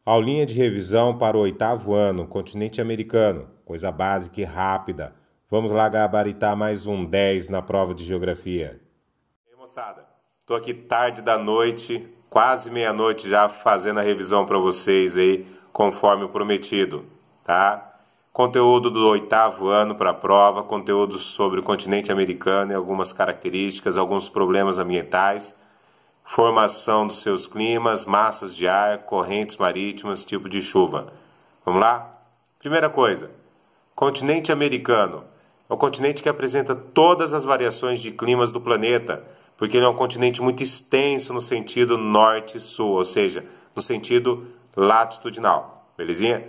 Aulinha de revisão para o 8º ano, continente americano. Coisa básica e rápida. Vamos lá gabaritar mais um 10 na prova de geografia. E aí, moçada, tô aqui tarde da noite, quase meia-noite já, fazendo a revisão para vocês aí, conforme o prometido, tá? Conteúdo do 8º ano para a prova, conteúdo sobre o continente americano e algumas características, alguns problemas ambientais, formação dos seus climas, massas de ar, correntes marítimas, tipo de chuva. Vamos lá? Primeira coisa, continente americano. É o continente que apresenta todas as variações de climas do planeta, porque ele é um continente muito extenso no sentido norte-sul, ou seja, no sentido latitudinal. Belezinha?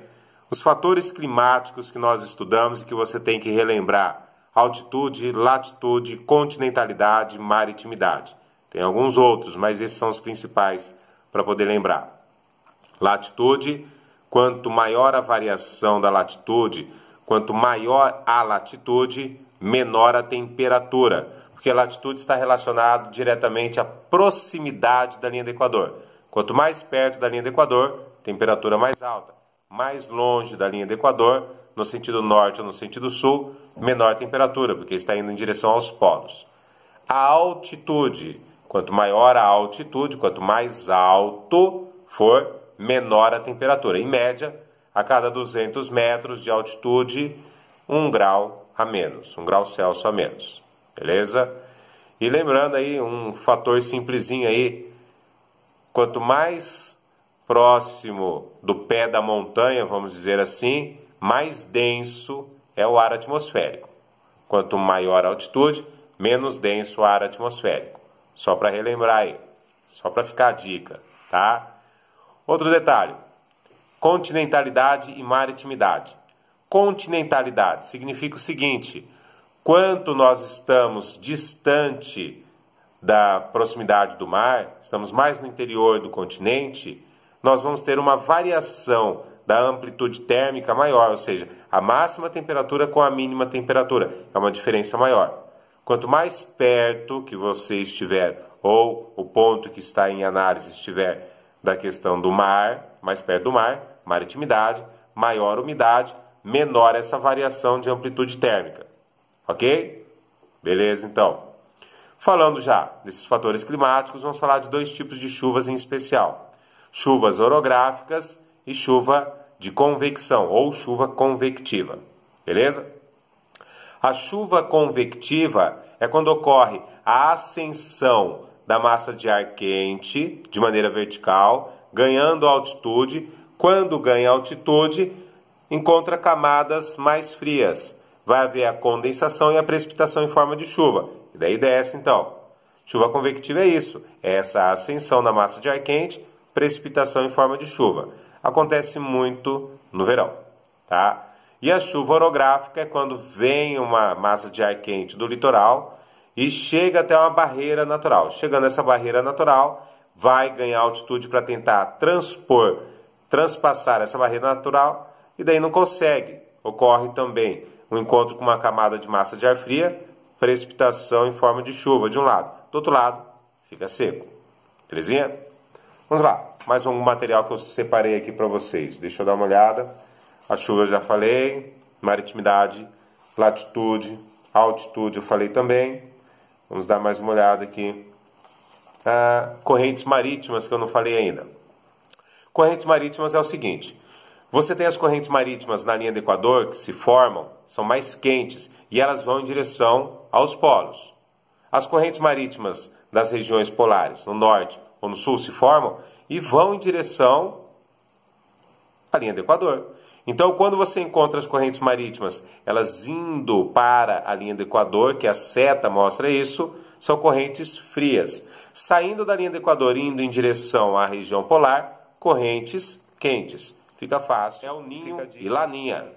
Os fatores climáticos que nós estudamos e que você tem que relembrar: altitude, latitude, continentalidade, maritimidade. Tem alguns outros, mas esses são os principais para poder lembrar. Latitude, quanto maior a variação da latitude, quanto maior a latitude, menor a temperatura, porque a latitude está relacionada diretamente à proximidade da linha do Equador. Quanto mais perto da linha do Equador, temperatura mais alta. Mais longe da linha do Equador, no sentido norte ou no sentido sul, menor temperatura, porque está indo em direção aos polos. A altitude, quanto maior a altitude, quanto mais alto for, menor a temperatura. Em média, a cada 200 metros de altitude, 1 grau a menos, 1 grau Celsius a menos. Beleza? E lembrando aí, um fator simplesinho aí, quanto mais próximo do pé da montanha, vamos dizer assim, mais denso é o ar atmosférico. Quanto maior a altitude, menos denso o ar atmosférico. Só para relembrar aí, só para ficar a dica, tá? Outro detalhe, continentalidade e maritimidade. Continentalidade significa o seguinte: quanto nós estamos distante da proximidade do mar, estamos mais no interior do continente, nós vamos ter uma variação da amplitude térmica maior, ou seja, a máxima temperatura com a mínima temperatura, é uma diferença maior. Quanto mais perto que você estiver, ou o ponto que está em análise estiver da questão do mar, mais perto do mar, maritimidade, maior umidade, menor essa variação de amplitude térmica. Ok? Beleza, então. Falando já desses fatores climáticos, vamos falar de 2 tipos de chuvas em especial: chuvas orográficas e chuva de convecção, ou chuva convectiva. Beleza? A chuva convectiva é quando ocorre a ascensão da massa de ar quente de maneira vertical, ganhando altitude. Quando ganha altitude, encontra camadas mais frias. Vai haver a condensação e a precipitação em forma de chuva. E daí desce, então. Chuva convectiva é isso. É essa ascensão da massa de ar quente, precipitação em forma de chuva. Acontece muito no verão, tá? E a chuva orográfica é quando vem uma massa de ar quente do litoral e chega até uma barreira natural. Chegando a essa barreira natural, vai ganhar altitude para tentar transpassar essa barreira natural, e daí não consegue. Ocorre também um encontro com uma camada de massa de ar fria, precipitação em forma de chuva de um lado. Do outro lado, fica seco. Belezinha? Vamos lá. Mais um material que eu separei aqui para vocês. Deixa eu dar uma olhada. A chuva eu já falei, maritimidade, latitude, altitude eu falei também. Vamos dar mais uma olhada aqui. Correntes marítimas que eu não falei ainda. Correntes marítimas é o seguinte: você tem as correntes marítimas na linha do Equador que se formam, são mais quentes e elas vão em direção aos polos. As correntes marítimas das regiões polares, no norte ou no sul, se formam e vão em direção à linha do Equador. Então, quando você encontra as correntes marítimas, elas indo para a linha do Equador, que a seta mostra isso, são correntes frias. Saindo da linha do Equador e indo em direção à região polar, correntes quentes. Fica fácil. É o ninho e laninha.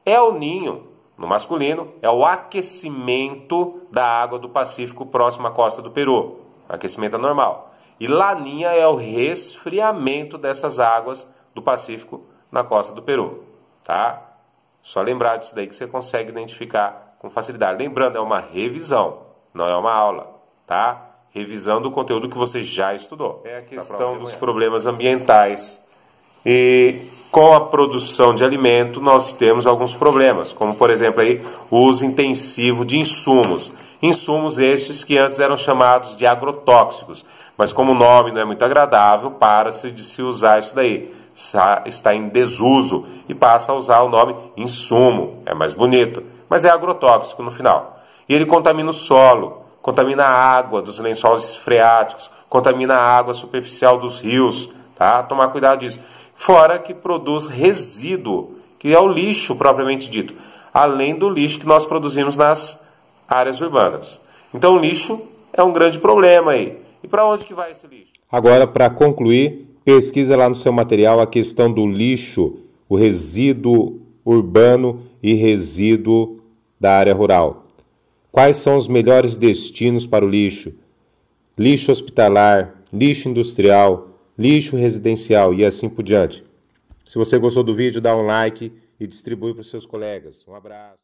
É o ninho, no masculino, é o aquecimento da água do Pacífico próximo à costa do Peru. Aquecimento anormal. E laninha é o resfriamento dessas águas do Pacífico na costa do Peru, tá? Só lembrar disso daí que você consegue identificar com facilidade. Lembrando, é uma revisão, não é uma aula, tá? Revisão do conteúdo que você já estudou. É a questão dos problemas ambientais E com a produção de alimento nós temos alguns problemas, como por exemplo aí, o uso intensivo de insumos. Insumos estes que antes eram chamados de agrotóxicos, mas como o nome não é muito agradável, para-se de se usar isso daí. Está em desuso e passa a usar o nome insumo, é mais bonito, mas é agrotóxico no final. E ele contamina o solo, contamina a água dos lençóis freáticos, contamina a água superficial dos rios, tá? Tomar cuidado disso. Fora que produz resíduo, que é o lixo propriamente dito, além do lixo que nós produzimos nas áreas urbanas. Então o lixo é um grande problema aí. E para onde que vai esse lixo? Agora, para concluir, pesquisa lá no seu material a questão do lixo, o resíduo urbano e resíduo da área rural. Quais são os melhores destinos para o lixo? Lixo hospitalar, lixo industrial, lixo residencial e assim por diante. Se você gostou do vídeo, dá um like e distribui para os seus colegas. Um abraço.